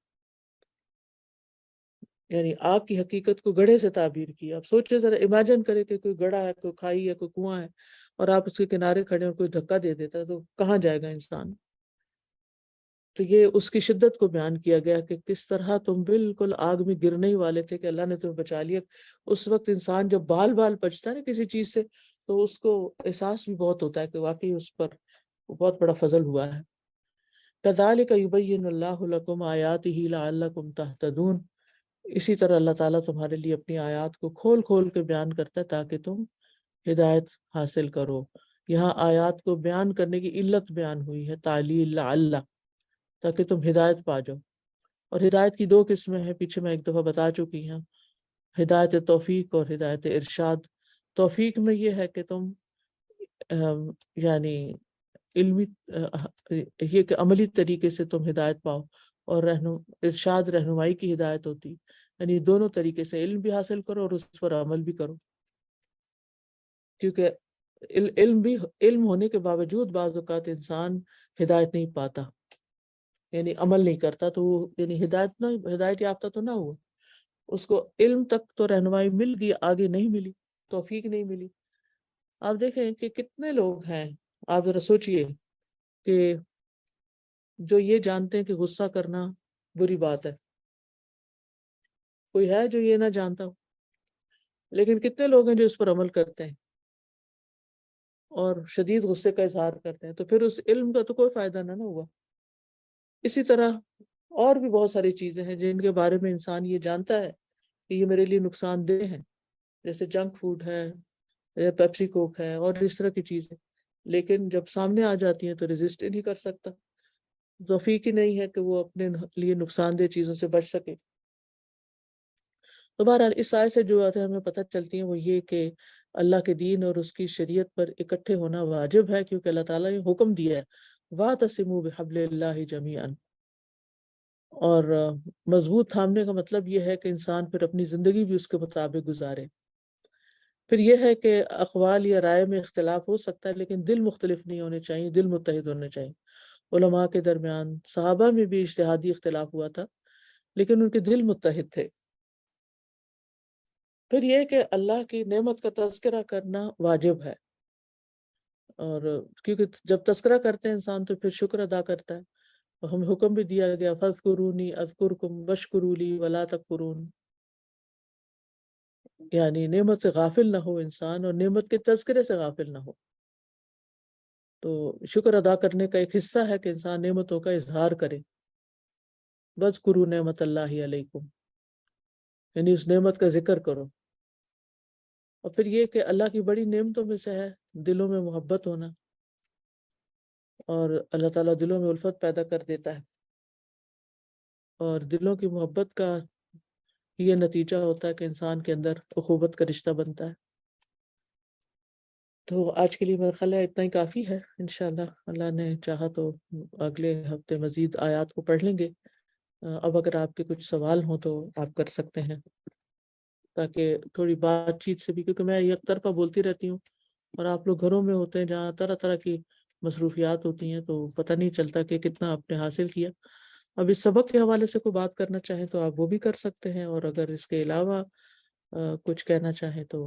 یعنی آگ کی حقیقت کو گڑھے سے تعبیر کی۔ آپ سوچیں ذرا، امیجن کریں کہ کوئی گڑھا ہے، کوئی کھائی ہے، کوئی کنواں ہے، اور آپ اس کے کنارے کھڑے اور کوئی دھکا دے دیتا ہے تو کہاں جائے گا انسان؟ تو یہ اس کی شدت کو بیان کیا گیا کہ کس طرح تم بالکل آگ میں گرنے ہی والے تھے کہ اللہ نے تمہیں بچا لیا۔ اس وقت انسان جب بال بال بچتا ہے نا کسی چیز سے، تو اس کو احساس بھی بہت ہوتا ہے کہ واقعی اس پر بہت بڑا فضل ہوا ہے۔ كَذَلِكَ يُبَيِّنُ اللَّهُ لَكُمْ آيَاتِهِ لَعَلَّكُمْ تَهْتَدُونَ، اسی طرح اللہ تعالیٰ تمہارے لیے اپنی آیات کو کھول کھول کے بیان کرتا ہے تاکہ تم ہدایت حاصل کرو۔ یہاں آیات کو بیان کرنے کی علت بیان ہوئی ہے، تعلیل لعل، تاکہ تم ہدایت پا جاؤ۔ اور ہدایت کی دو قسمیں ہیں، پیچھے میں ایک دفعہ بتا چکی ہوں، ہدایت توفیق اور ہدایت ارشاد۔ توفیق میں یہ ہے کہ تم یعنی علمی یہ کہ عملی طریقے سے تم ہدایت پاؤ، اور ارشاد رہنمائی کی ہدایت ہوتی، یعنی دونوں طریقے سے علم بھی حاصل کرو اور اس پر عمل بھی کرو، کیونکہ علم ہونے کے باوجود بعض اوقات انسان ہدایت نہیں پاتا، یعنی عمل نہیں کرتا، تو وہ یعنی ہدایت یافتہ تو نہ ہوا، اس کو علم تک تو رہنمائی مل گئی، آگے نہیں ملی، توفیق نہیں ملی۔ آپ دیکھیں کہ کتنے لوگ ہیں، آپ ذرا سوچئے کہ جو یہ جانتے ہیں کہ غصہ کرنا بری بات ہے، کوئی ہے جو یہ نہ جانتا ہو؟ لیکن کتنے لوگ ہیں جو اس پر عمل کرتے ہیں اور شدید غصے کا اظہار کرتے ہیں، تو پھر اس علم کا تو کوئی فائدہ نہ ہوا۔ اسی طرح اور بھی بہت ساری چیزیں ہیں جن کے بارے میں انسان یہ جانتا ہے کہ یہ میرے لیے نقصان دہ ہیں، جیسے جنک فوڈ ہے یا پیپسی کوک ہے اور اس طرح کی چیزیں، لیکن جب سامنے آ جاتی ہیں تو ریزسٹ ہی نہیں کر سکتا، توفیق ہی نہیں ہے کہ وہ اپنے لیے نقصان دہ چیزوں سے بچ سکے۔ تو بہرحال اس آیت سے جو باتیں ہمیں پتہ چلتی ہیں وہ یہ کہ اللہ کے دین اور اس کی شریعت پر اکٹھے ہونا واجب ہے، کیونکہ اللہ تعالیٰ نے حکم دیا ہے وَاعْتَصِمُوا بِحَبْلِ اللَّهِ جَمِيعًا، اور مضبوط تھامنے کا مطلب یہ ہے کہ انسان پھر اپنی زندگی بھی اس کے مطابق گزارے۔ پھر یہ ہے کہ اقوال یا رائے میں اختلاف ہو سکتا ہے لیکن دل مختلف نہیں ہونے چاہیے، دل متحد ہونے چاہیے۔ علماء کے درمیان، صحابہ میں بھی اجتہادی اختلاف ہوا تھا لیکن ان کے دل متحد تھے۔ پھر یہ کہ اللہ کی نعمت کا تذکرہ کرنا واجب ہے، اور کیونکہ جب تذکرہ کرتے ہیں انسان تو پھر شکر ادا کرتا ہے، اور ہمیں حکم بھی دیا گیا فَاذْكُرُونِي أَذْكُرْكُمْ وَاشْكُرُوا لِي وَلَا تَكْفُرُونِ، یعنی نعمت سے غافل نہ ہو انسان اور نعمت کے تذکرے سے غافل نہ ہو۔ تو شکر ادا کرنے کا ایک حصہ ہے کہ انسان نعمتوں کا اظہار کرے، وَاذْكُرُوا نعمت اللہ علیکم، یعنی اس نعمت کا ذکر کرو۔ اور پھر یہ کہ اللہ کی بڑی نعمتوں میں سے ہے دلوں میں محبت ہونا، اور اللہ تعالیٰ دلوں میں الفت پیدا کر دیتا ہے، اور دلوں کی محبت کا یہ نتیجہ ہوتا ہے کہ انسان کے اندر اخوت کا رشتہ بنتا ہے۔ تو آج کے لیے میرا خیال ہے اتنا ہی کافی ہے، انشاءاللہ اللہ نے چاہا تو اگلے ہفتے مزید آیات کو پڑھ لیں گے۔ اب اگر آپ کے کچھ سوال ہوں تو آپ کر سکتے ہیں، تاکہ تھوڑی بات چیت سے بھی، کیونکہ میں یک طرفہ بولتی رہتی ہوں اور آپ لوگ گھروں میں ہوتے ہیں جہاں طرح طرح کی مصروفیات ہوتی ہیں، تو پتہ نہیں چلتا کہ کتنا آپ نے حاصل کیا۔ اب اس سبق کے حوالے سے کوئی بات کرنا چاہیں تو آپ وہ بھی کر سکتے ہیں، اور اگر اس کے علاوہ کچھ کہنا چاہیں تو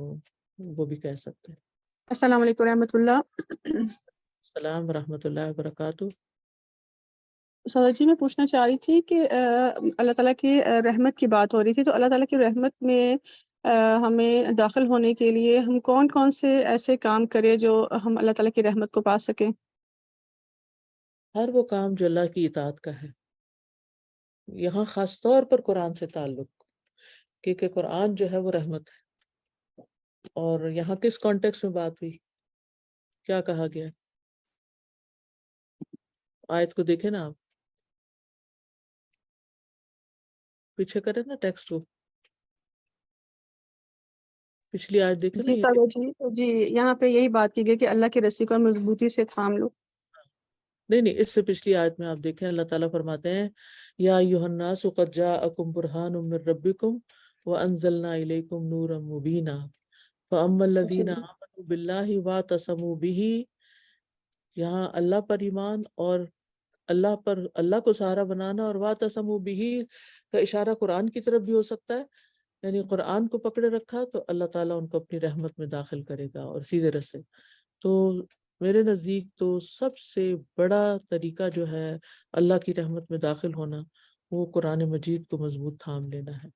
وہ بھی کہہ سکتے ہیں۔ السلام علیکم ورحمۃ اللہ۔ السلام ورحمۃ اللہ وبرکاتہ۔ سادہ جی، میں پوچھنا چاہ رہی تھی کہ اللہ تعالیٰ کی رحمت کی بات ہو رہی تھی، تو اللہ تعالیٰ کی رحمت میں ہمیں داخل ہونے کے لیے ہم کون کون سے ایسے کام کریں جو ہم اللہ تعالیٰ کی رحمت کو پا سکیں؟ ہر وہ کام جو اللہ کی اطاعت کا ہے، یہاں خاص طور پر قرآن سے تعلق، کیونکہ قرآن جو ہے وہ رحمت ہے۔ اور یہاں کس کانٹیکس میں بات ہوئی، کیا کہا گیا؟ آیت کو دیکھیں نا آپ، پیچھے کریں نا ٹیکسٹ کو، پچھلی آیت دیکھیں نا جی یہ. سادہ جی، جی یہاں پہ یہی بات کی گئی کہ اللہ کی رسی کو مضبوطی سے تھام لو. نہیں نہیں، اس سے پچھلی آیت میں آپ دیکھیں اللہ تعالیٰ فرماتے ہیں یا ایھا الناس قد جاءکم برہان من ربکم وانزلنا الیکم نورا مبینا فاما جی الذین آمنوا باللہ واعتصموا بہ. یہاں اللہ پر ایمان اور اللہ کو سہارا بنانا، اور واعتصموا بہ کا اشارہ قرآن کی طرف بھی ہو سکتا ہے، یعنی قرآن کو پکڑے رکھا تو اللہ تعالیٰ ان کو اپنی رحمت میں داخل کرے گا اور سیدھے رستے. تو میرے نزدیک تو سب سے بڑا طریقہ جو ہے اللہ کی رحمت میں داخل ہونا، وہ قرآن مجید کو مضبوط تھام لینا ہے.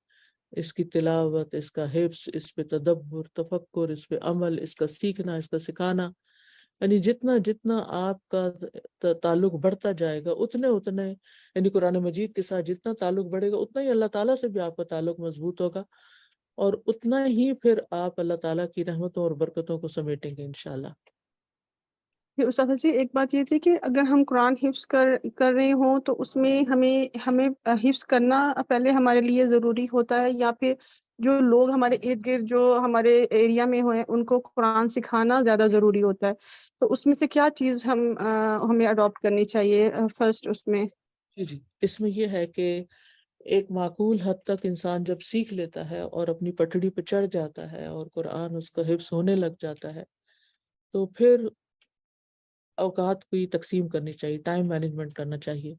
اس کی تلاوت، اس کا حفظ، اس پہ تدبر، تفکر، اس پہ عمل، اس کا سیکھنا، اس کا سکھانا، یعنی جتنا جتنا آپ کا تعلق بڑھتا جائے گا اتنے یعنی قرآن مجید کے ساتھ جتنا تعلق بڑھے گا اتنا ہی اللہ تعالیٰ سے بھی آپ کا تعلق مضبوط ہوگا، اور اتنا ہی پھر آپ اللہ تعالیٰ کی رحمتوں اور برکتوں کو سمیٹیں گے انشاءاللہ. جی استاد جی، ایک بات یہ تھی کہ اگر ہم قرآن حفظ کر رہے ہوں تو اس میں ہمیں حفظ کرنا پہلے ہمارے لیے ضروری ہوتا ہے، یا پھر جو لوگ ہمارے ارد گرد جو ہمارے ایریا میں ہوئے ان کو قرآن سکھانا زیادہ ضروری ہوتا ہے؟ تو اس میں سے کیا چیز ہمیں اڈاپٹ کرنی چاہیے فرسٹ اس میں؟ جی اس میں یہ ہے کہ ایک معقول حد تک انسان جب سیکھ لیتا ہے اور اپنی پٹڑی پہ چڑھ جاتا ہے اور قرآن اس کا حفظ ہونے لگ جاتا ہے، تو پھر اوقات کی تقسیم کرنی چاہیے، ٹائم مینجمنٹ کرنا چاہیے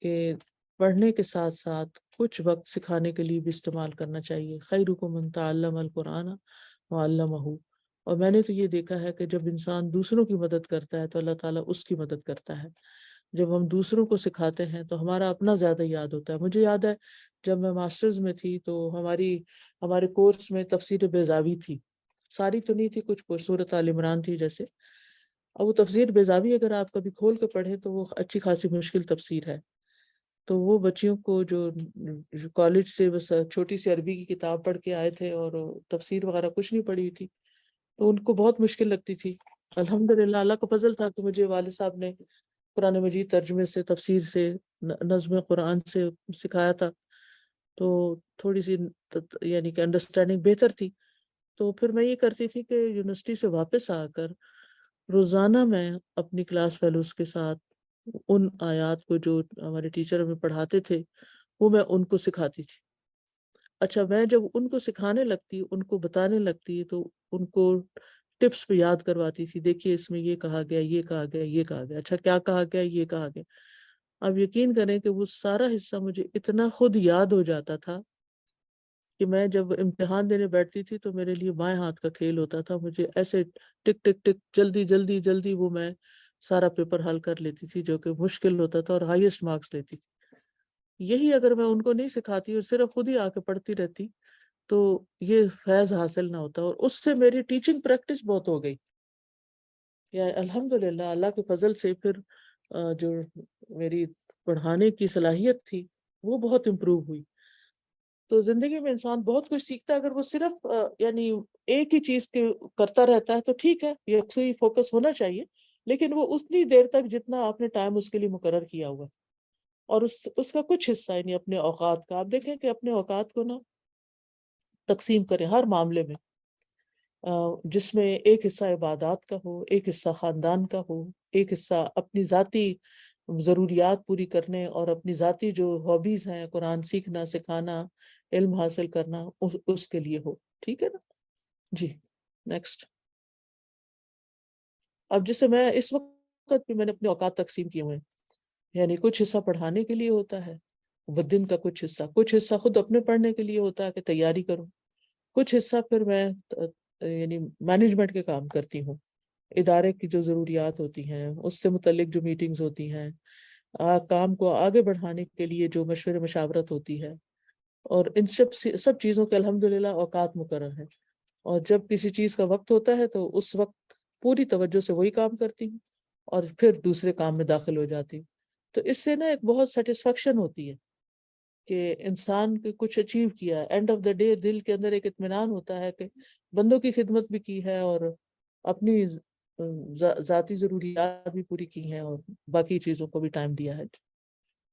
کہ پڑھنے کے ساتھ ساتھ کچھ وقت سکھانے کے لیے بھی استعمال کرنا چاہیے. خیرکم من تعلم القرآن وعلمہ. اور میں نے تو یہ دیکھا ہے کہ جب انسان دوسروں کی مدد کرتا ہے تو اللہ تعالیٰ اس کی مدد کرتا ہے. جب ہم دوسروں کو سکھاتے ہیں تو ہمارا اپنا زیادہ یاد ہوتا ہے. مجھے یاد ہے جب میں ماسٹرز میں تھی تو ہمارے کورس میں تفسیر بیضاوی تھی، ساری تو نہیں تھی، کچھ سورۃ آل عمران تھی جیسے. اب وہ تفسیر بیضاوی اگر آپ کبھی کھول کے پڑھیں تو وہ اچھی خاصی مشکل تفسیر ہے. تو وہ بچیوں کو جو کالج سے بس چھوٹی سی عربی کی کتاب پڑھ کے آئے تھے اور تفسیر وغیرہ کچھ نہیں پڑھی ہوئی تھی، تو ان کو بہت مشکل لگتی تھی. الحمدللہ اللہ کا فضل تھا کہ مجھے والد صاحب نے قرآن مجید ترجمے سے، تفسیر سے، نظم قرآن سے سکھایا تھا، تو تھوڑی سی یعنی کہ انڈرسٹینڈنگ بہتر تھی. تو پھر میں یہ کرتی تھی کہ یونیورسٹی سے واپس آ کر روزانہ میں اپنی کلاس فیلوز کے ساتھ ان آیات کو جو ہمارے ٹیچر ہمیں پڑھاتے تھے وہ میں ان کو سکھاتی تھی. اچھا میں جب ان کو سکھانے لگتی، ان کو بتانے لگتی تو ان کو ٹپس پہ یاد کرواتی تھی، دیکھیے اس میں یہ کہا گیا، یہ کہا گیا، یہ کہا گیا. اچھا کیا کہا گیا؟ یہ کہا گیا. اب یقین کریں کہ وہ سارا حصہ مجھے اتنا خود یاد ہو جاتا تھا کہ میں جب امتحان دینے بیٹھتی تھی تو میرے لیے بائیں ہاتھ کا کھیل ہوتا تھا. مجھے ایسے ٹک ٹک ٹک جلدی جلدی جلدی وہ میں سارا پیپر حل کر لیتی تھی، جو کہ مشکل ہوتا تھا، اور ہائیسٹ مارکس لیتی تھی. یہی اگر میں ان کو نہیں سکھاتی اور صرف خود ہی آ کے پڑھتی رہتی تو یہ فیض حاصل نہ ہوتا. اور اس سے میری ٹیچنگ پریکٹس بہت ہو گئی. یا الحمدللہ اللہ کے فضل سے پھر جو میری پڑھانے کی صلاحیت تھی وہ بہت امپروو ہوئی. تو زندگی میں انسان بہت کچھ سیکھتا ہے. اگر وہ صرف یعنی ایک ہی چیز کے کرتا رہتا ہے تو ٹھیک ہے، یکسوئی فوکس ہونا چاہیے، لیکن وہ اتنی دیر تک جتنا آپ نے ٹائم اس کے لیے مقرر کیا ہوا، اور اس کا کچھ حصہ یعنی اپنے اوقات کا آپ دیکھیں کہ اپنے اوقات کو نا تقسیم کریں ہر معاملے میں، جس میں ایک حصہ عبادات کا ہو، ایک حصہ خاندان کا ہو، ایک حصہ اپنی ذاتی ضروریات پوری کرنے اور اپنی ذاتی جو ہابیز ہیں، قرآن سیکھنا، سکھانا، علم حاصل کرنا، اس کے لیے ہو. ٹھیک ہے نا جی. نیکسٹ. اب جسے میں اس وقت بھی میں نے اپنے اوقات تقسیم کیے ہوئے ہیں، یعنی کچھ حصہ پڑھانے کے لیے ہوتا ہے وہ دن کا، کچھ حصہ خود اپنے پڑھنے کے لیے ہوتا ہے کہ تیاری کروں، کچھ حصہ پھر میں یعنی مینجمنٹ کے کام کرتی ہوں، ادارے کی جو ضروریات ہوتی ہیں اس سے متعلق جو میٹنگز ہوتی ہیں، کام کو آگے بڑھانے کے لیے جو مشورے مشاورت ہوتی ہے، اور ان سب چیزوں کے الحمدللہ اوقات مقرر ہیں. اور جب کسی چیز کا وقت ہوتا ہے تو اس وقت پوری توجہ سے وہی کام کرتی ہوں اور پھر دوسرے کام میں داخل ہو جاتی ہوں. تو اس سے نا ایک بہت سیٹسفیکشن ہوتی ہے کہ انسان کو کچھ اچیو کیا ہے. اینڈ آف دا ڈے دل کے اندر ایک اطمینان ہوتا ہے کہ بندوں کی خدمت بھی کی ہے اور اپنی ذاتی ضروریات بھی پوری کی ہیں اور باقی چیزوں کو بھی ٹائم دیا ہے.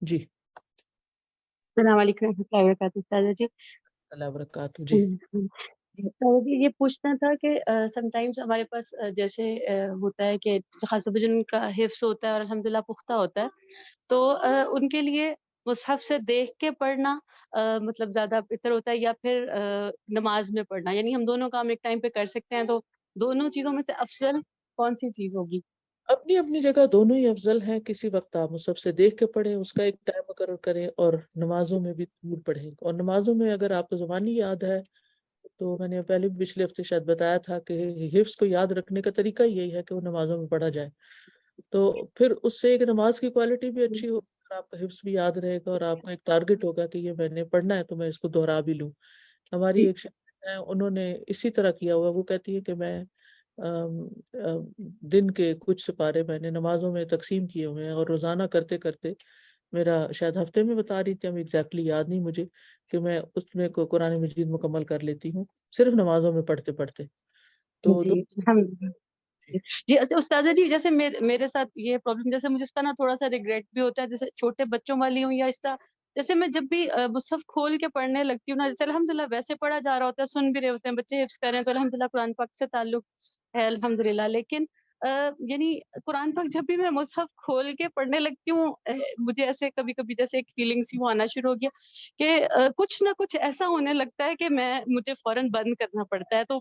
جی السلام علیکم ورحمۃ اللہ وبرکاتہ. استاذہ جی اللہ وبرکاتہ. جی جی استاذہ جی، یہ پوچھنا تھا کہ سم ٹائمز ہمارے پاس جیسے ہوتا ہے کہ خاص طور پہ جن کا حفظ ہوتا ہے اور الحمدللہ پختہ ہوتا ہے، تو ان کے لیے مصحف سے دیکھ کے پڑھنا مطلب زیادہ بہتر ہوتا ہے، یا پھر نماز میں پڑھنا؟ یعنی ہم دونوں کام ایک ٹائم پہ کر سکتے ہیں، تو دونوں چیزوں میں سے افضل کون سی چیز ہوگی؟ اپنی اپنی جگہ دونوں ہی افضل ہیں. کسی وقت آپ مصحف سے دیکھ کے پڑھیں، اس کا ایک ٹائم مقرر کریں، اور نمازوں میں بھی ضرور پڑھیں. اور نمازوں میں اگر آپ کو زبانی یاد ہے تو میں نے پہلے بھی پچھلے ہفتے شاید بتایا تھا کہ حفظ کو یاد رکھنے کا طریقہ یہی ہے کہ وہ نمازوں میں پڑھا جائے. تو پھر اس سے ایک نماز کی کوالٹی بھی اچھی ہوگی، اور آپ کا حفظ بھی یاد رہے گا، اور آپ کا ایک ٹارگٹ ہوگا کہ یہ میں نے پڑھنا ہے تو میں اس کو دہرا بھی لوں. ہماری ایک شاگرد ہے، انہوں نے اسی طرح کیا ہوا. وہ کہتی ہے کہ میں دن کے کچھ سپارے میں نے نمازوں میں تقسیم کیے ہوئے ہیں، اور روزانہ کرتے کرتے میرا شاید ہفتے میں بتا رہی تھی، ہم ایگزیکٹلی یاد نہیں مجھے، کہ میں اس میں کو قرآن مجید مکمل کر لیتی ہوں صرف نمازوں میں پڑھتے پڑھتے. تو جی الحمد جی استاذہ جی، جیسے میرے ساتھ یہ پرابلم، جیسے مجھے اس کا نا تھوڑا سا ریگریٹ بھی ہوتا ہے، جیسے چھوٹے بچوں والی ہوں یا اس کا، جیسے میں جب بھی مصحف کھول کے پڑھنے لگتی ہوں نا، جیسے الحمدللہ ویسے پڑھا جا رہا ہوتا ہے، سن بھی رہے ہوتے ہیں بچے، حفظ کر رہے ہیں، تو الحمدللہ قرآن پاک سے تعلق ہے الحمدللہ. لیکن یعنی قرآن پاک جب بھی میں مصحف کھول کے پڑھنے لگتی ہوں، مجھے ایسے کبھی کبھی جیسے ایک فیلنگ سی وہ آنا شروع ہو گیا کہ کچھ نہ کچھ ایسا ہونے لگتا ہے کہ مجھے فوراً بند کرنا پڑتا ہے. تو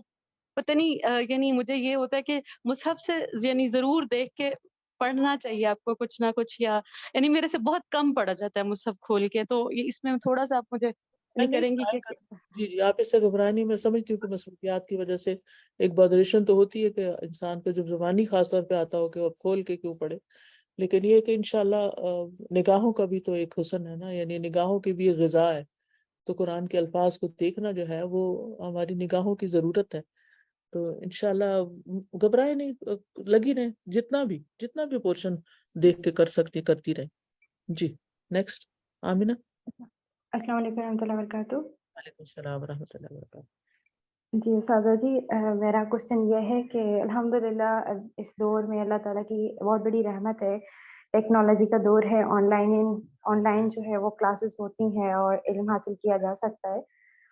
پتہ نہیں یعنی مجھے یہ ہوتا ہے کہ مصحف سے یعنی ضرور دیکھ کے پڑھنا چاہیے آپ کو کچھ نہ کچھ، یا یعنی میرے سے بہت کم پڑھا جاتا ہے مصحف کھول کے. تو یہ اس میں تھوڑا سا آپ مجھے نہیں نہیں کریں گی ٹرائی کہ کر. جی جی، آپ اس سے گھبرائیں نہیں. میں سمجھتی ہوں کہ مصروفیات کی وجہ سے ایک بادریشن تو ہوتی ہے کہ انسان کو جب زبانی خاص طور پہ آتا ہو کہ وہ کھول کے کیوں پڑھے. لیکن یہ کہ انشاءاللہ نگاہوں کا بھی تو ایک حسن ہے نا، یعنی نگاہوں کی بھی ایک غذا ہے. تو قرآن کے الفاظ کو دیکھنا جو ہے وہ ہماری نگاہوں کی ضرورت ہے. تو انشاءاللہ گھبرائے نہیں، لگی رہیں، جتنا بھی پورشن دیکھ کے کر سکتی کرتی رہیں. جی نیکسٹ آمینہ. السلام علیکم ورحمۃ اللہ وبرکاتہ. وعلیکم السلام ورحمۃ اللہ وبرکاتہ. جی اساتذہ جی، میرا کوشچن یہ ہے کہ الحمدللہ اس دور میں اللہ تعالیٰ کی بہت بڑی رحمت ہے، ٹیکنالوجی کا دور ہے، آن لائن جو ہے وہ کلاسز ہوتی ہیں اور علم حاصل کیا جا سکتا ہے،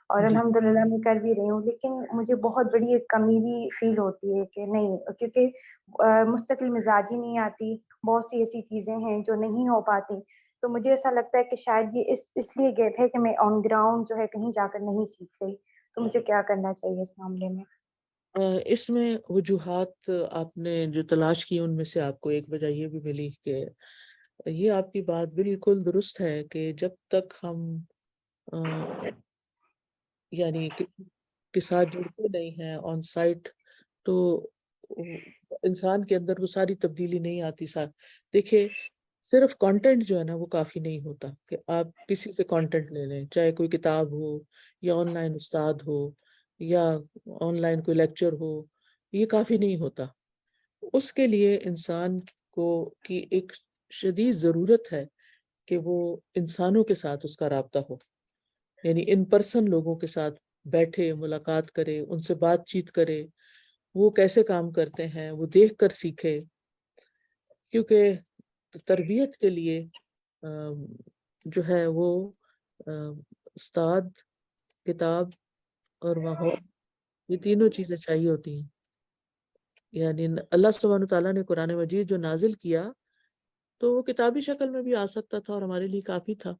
اور جی الحمدللہ میں کر بھی رہی ہوں. لیکن مجھے بہت بڑی ایک کمی بھی فیل ہوتی ہے کہ نہیں، کیونکہ مستقل مزاجی نہیں آتی، بہت سی ایسی چیزیں ہیں جو نہیں ہو پاتی. تو مجھے ایسا لگتا ہے کہ شاید یہ اس لیے گیپ ہے کہ میں آن گراؤنڈ جو ہے کہیں جا کر نہیں سیکھ رہی. تو مجھے کیا کرنا چاہیے اس معاملے میں؟ اس میں وجوہات آپ نے جو تلاش کی ان میں سے آپ کو ایک وجہ یہ بھی ملی کہ یہ آپ کی بات بالکل درست ہے کہ جب تک ہم یعنی کسی کے ساتھ جڑتے نہیں ہیں آن سائٹ، تو انسان کے اندر وہ ساری تبدیلی نہیں آتی. ساتھ دیکھیے، صرف کانٹینٹ جو ہے نا وہ کافی نہیں ہوتا کہ آپ کسی سے کانٹینٹ لے لیں، چاہے کوئی کتاب ہو یا آن لائن استاد ہو یا آن لائن کوئی لیکچر ہو، یہ کافی نہیں ہوتا. اس کے لیے انسان کو کی ایک شدید ضرورت ہے کہ وہ انسانوں کے ساتھ اس کا رابطہ ہو، یعنی ان پرسن لوگوں کے ساتھ بیٹھے، ملاقات کرے، ان سے بات چیت کرے، وہ کیسے کام کرتے ہیں وہ دیکھ کر سیکھے. کیونکہ تربیت کے لیے جو ہے وہ استاد، کتاب اور ماحول، یہ تینوں چیزیں چاہیے ہوتی ہیں. یعنی اللہ سبحانہ تعالیٰ نے قرآن مجید جو نازل کیا تو وہ کتابی شکل میں بھی آ سکتا تھا اور ہمارے لیے کافی تھا،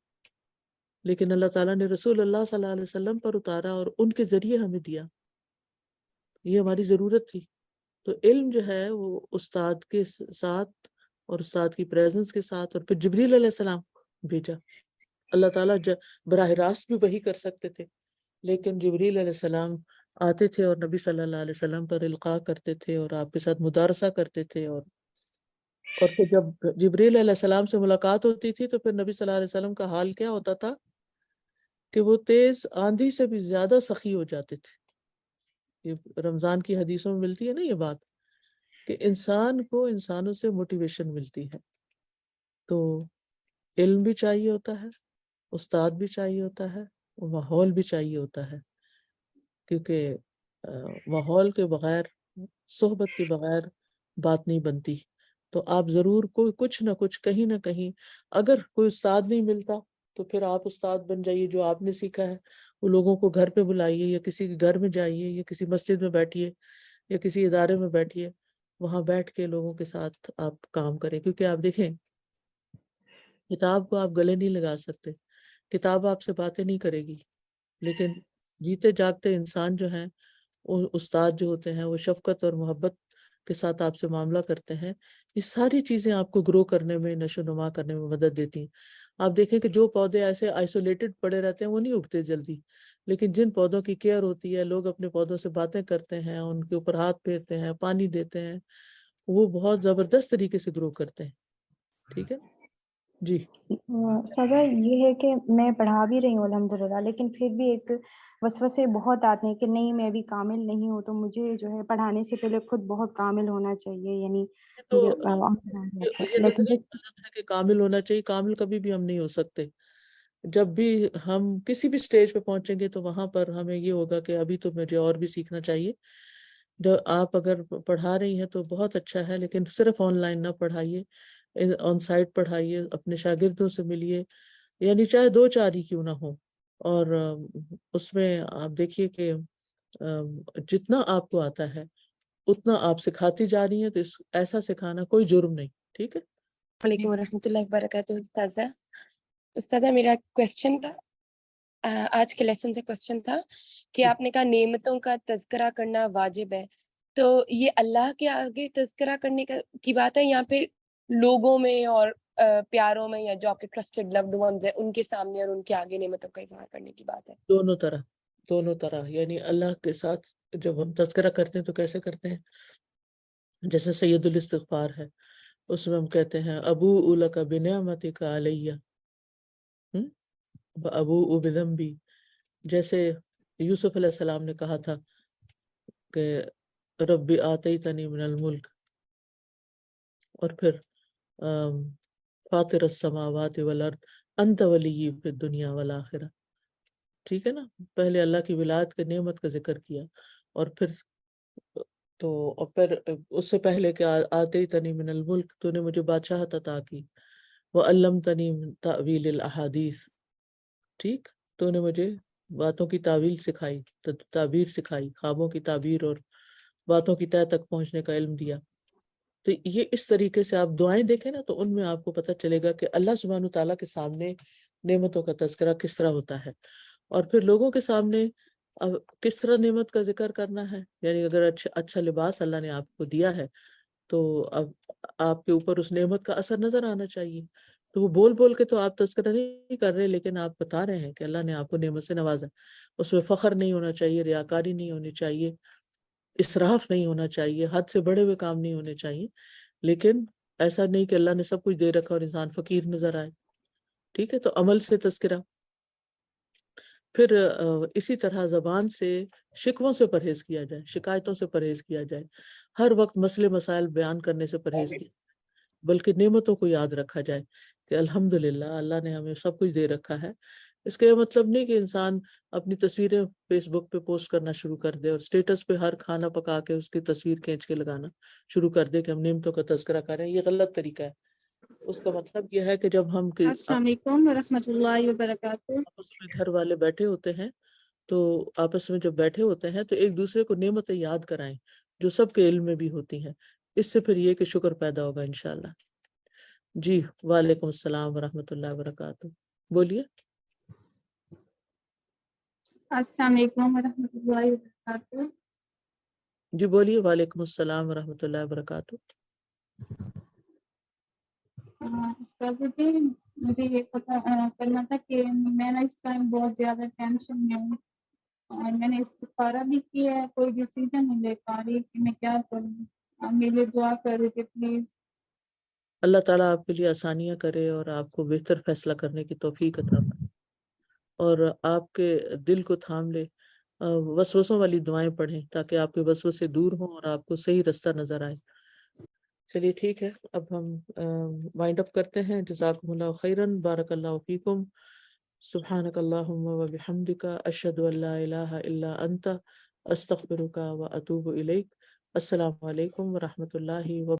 لیکن اللہ تعالیٰ نے رسول اللہ صلی اللہ علیہ وسلم پر اتارا اور ان کے ذریعے ہمیں دیا. یہ ہماری ضرورت تھی. تو علم جو ہے وہ استاد کے ساتھ اور استاد کی پریزنس کے ساتھ، اور پھر جبریل علیہ السلام بھیجا. اللہ تعالیٰ براہ راست بھی وحی کر سکتے تھے، لیکن جبریل علیہ السلام آتے تھے اور نبی صلی اللہ علیہ وسلم پر القاء کرتے تھے اور آپ کے ساتھ مدارسہ کرتے تھے. اور پھر جب جبریل علیہ السلام سے ملاقات ہوتی تھی تو پھر نبی صلی اللہ علیہ وسلم کا حال کیا ہوتا تھا کہ وہ تیز آندھی سے بھی زیادہ سخی ہو جاتے تھے. یہ رمضان کی حدیثوں میں ملتی ہے نا یہ بات، کہ انسان کو انسانوں سے موٹیویشن ملتی ہے. تو علم بھی چاہیے ہوتا ہے، استاد بھی چاہیے ہوتا ہے، اور ماحول بھی چاہیے ہوتا ہے. کیونکہ ماحول کے بغیر، صحبت کے بغیر بات نہیں بنتی. تو آپ ضرور کوئی کچھ نہ کچھ کہیں نہ کہیں، اگر کوئی استاد نہیں ملتا تو پھر آپ استاد بن جائیے. جو آپ نے سیکھا ہے وہ لوگوں کو گھر پہ بلائیے، یا کسی کے گھر میں جائیے، یا کسی مسجد میں بیٹھیے، یا کسی ادارے میں بیٹھیے، وہاں بیٹھ کے لوگوں کے ساتھ آپ کام کریں. کیونکہ آپ دیکھیں، کتاب کو آپ گلے نہیں لگا سکتے، کتاب آپ سے باتیں نہیں کرے گی، لیکن جیتے جاگتے انسان جو ہیں، استاد جو ہوتے ہیں، وہ شفقت اور محبت کے ساتھ آپ سے معاملہ کرتے ہیں. یہ ساری چیزیں آپ کو گرو کرنے میں، نشو نما کرنے میں مدد دیتی ہیں. آپ دیکھیں کہ جو پودے ایسے آئسولیٹڈ پڑے رہتے ہیں وہ نہیں اگتے جلدی، لیکن جن پودوں کی کیئر ہوتی ہے، لوگ اپنے پودوں سے باتیں کرتے ہیں، ان کے اوپر ہاتھ پھیرتے ہیں، پانی دیتے ہیں، وہ بہت زبردست طریقے سے گرو کرتے ہیں. ٹھیک ہے جی. سزا یہ ہے کہ میں پڑھا بھی رہی ہوں الحمدللہ، لیکن پھر بھی ایک وسوسے بہت آتے ہیں کہ نہیں میں ابھی کامل نہیں ہوں، تو مجھے جو ہے پڑھانے سے پہلے خود بہت کامل ہونا چاہیے، یعنی تو مجھے یہ لیکن نظریہ غلط ہے کہ کامل ہونا چاہیے. کامل کبھی بھی ہم نہیں ہو سکتے. جب بھی ہم کسی بھی سٹیج پہ پہنچیں گے تو وہاں پر ہمیں یہ ہوگا کہ ابھی تو مجھے اور بھی سیکھنا چاہیے. جو آپ اگر پڑھا رہی ہیں تو بہت اچھا ہے، لیکن صرف آن لائن نہ پڑھائیے، آن سائٹ پڑھائیے، اپنے شاگردوں سے ملیے، یعنی چاہے 2-4 ہی کیوں نہ ہو. اور اس میں آپ دیکھیے کہ جتنا آپ کو آتا ہے اتنا آپ سکھاتی جا رہی ہیں، تو ایسا سکھانا کوئی جرم نہیں. ٹھیک ہے. وعلیکم ورحمۃ اللہ وبرکاتہ. استاذہ میرا کوشچن تھا، آج کے لیسن سے کوشچن تھا کہ آپ نے کہا نعمتوں کا تذکرہ کرنا واجب ہے، تو یہ اللہ کے آگے تذکرہ کرنے کی بات ہے، یا پھر لوگوں میں اور پیاروں میں، یا جو آپ کے ٹرسٹڈ لوڈ ونز ہیں ان کے سامنے اور ان کے آگے نعمتوں کا اظہار کرنے کی بات ہے؟ دونوں طرح. یعنی اللہ کے ساتھ جب ہم تذکرہ کرتے ہیں تو کیسے کرتے ہیں؟ جیسے سید الاستغفار ہے، اس میں ہم کہتے ہیں ابو لک بنعمتک علیہ ابو بذنبی. جیسے یوسف علیہ السلام نے کہا تھا کہ ربی آتیتنی من الملک، اور پھر فاطر السماوات والارض انت ولی فی الدنیا والآخرہ. ٹھیک ہے نا. پہلے اللہ کی ولایت کے نعمت کا ذکر کیا، اور پھر اس سے پہلے کہ آتیتنی من الملک، تو نے مجھے بادشاہت عطا کی، وعلمتنی من تأویل الاحادیث. ٹھیک، تو نے مجھے باتوں کی تعویل سکھائی، تعبیر سکھائی، خوابوں کی تعبیر اور باتوں کی تہہ تک پہنچنے کا علم دیا. تو یہ اس طریقے سے آپ دعائیں دیکھیں نا، تو ان میں آپ کو پتہ چلے گا کہ اللہ سبحانہ تعالیٰ کے سامنے نعمتوں کا تذکرہ کس طرح ہوتا ہے. اور پھر لوگوں کے سامنے اب کس طرح نعمت کا ذکر کرنا ہے. یعنی اگر اچھا لباس اللہ نے آپ کو دیا ہے تو اب آپ کے اوپر اس نعمت کا اثر نظر آنا چاہیے. تو وہ بول بول کے تو آپ تذکرہ نہیں کر رہے، لیکن آپ بتا رہے ہیں کہ اللہ نے آپ کو نعمت سے نوازا. اس میں فخر نہیں ہونا چاہیے، ریاکاری نہیں ہونی چاہیے، اسراف نہیں ہونا چاہیے، حد سے بڑے ہوئے کام نہیں ہونے چاہیے. لیکن ایسا نہیں کہ اللہ نے سب کچھ دے رکھا اور انسان فقیر نظر آئے. ٹھیک ہے. تو عمل سے تذکرہ. پھر اسی طرح زبان سے شکووں سے پرہیز کیا جائے، شکایتوں سے پرہیز کیا جائے. ہر وقت مسئلے مسائل بیان کرنے سے پرہیز کیا، بلکہ نعمتوں کو یاد رکھا جائے کہ الحمدللہ اللہ نے ہمیں سب کچھ دے رکھا ہے. اس کا یہ مطلب نہیں کہ انسان اپنی تصویریں فیس بک پہ پوسٹ کرنا شروع کر دے اور اسٹیٹس پہ ہر کھانا پکا کے اس کی تصویر کھینچ کے لگانا شروع کر دے کہ ہم نعمتوں کا تذکرہ کریں. یہ غلط طریقہ ہے. اس کا مطلب یہ ہے کہ جب ہم السلام علیکم ورحمۃ اللہ وبرکاتہ. آپس میں گھر والے بیٹھے ہوتے ہیں تو آپس میں جب بیٹھے ہوتے ہیں تو ایک دوسرے کو نعمتیں یاد کرائیں جو سب کے علم میں بھی ہوتی ہیں. اس سے پھر یہ کہ شکر پیدا ہوگا انشاءاللہ. جی وعلیکم السلام ورحمۃ اللہ وبرکاتہ. بولیے. السلام علیکم ورحمۃ اللہ وبرکاتہ. جی بولیے. وعلیکم السلام ورحمۃ اللہ وبرکاتہ. استاد جی مجھے یہ پتا کرنا تھا کہ میں نا اس ٹائم بہت زیادہ ٹینشن میں ہوں، اور میں نے استخارہ بھی کیا ہے، کوئی ڈیسیجن نہیں لے پا رہی کہ میں کیا کروں. آپ میرے لیے دعا کر دیجیے پلیز. اللہ تعالیٰ آپ کے لیے آسانیاں کرے اور آپ کو بہتر فیصلہ کرنے کی توفیق عطا فرمائے اور آپ کے دل کو تھام لے. وسوسوں والی دعائیں پڑھیں تاکہ آپ کے وسوسے دور ہوں اور آپ کو صحیح رستہ نظر آئے. چلیے ٹھیک ہے. اب ہم وائنڈ اپ کرتے ہیں. جزاکم اللہ خیرن. بارک اللہ فیکم. سبحانک اللہم و بحمدک اشہد ان لا الہ الا انت استغفرک و اتوب الیک. السلام علیکم ورحمۃ اللہ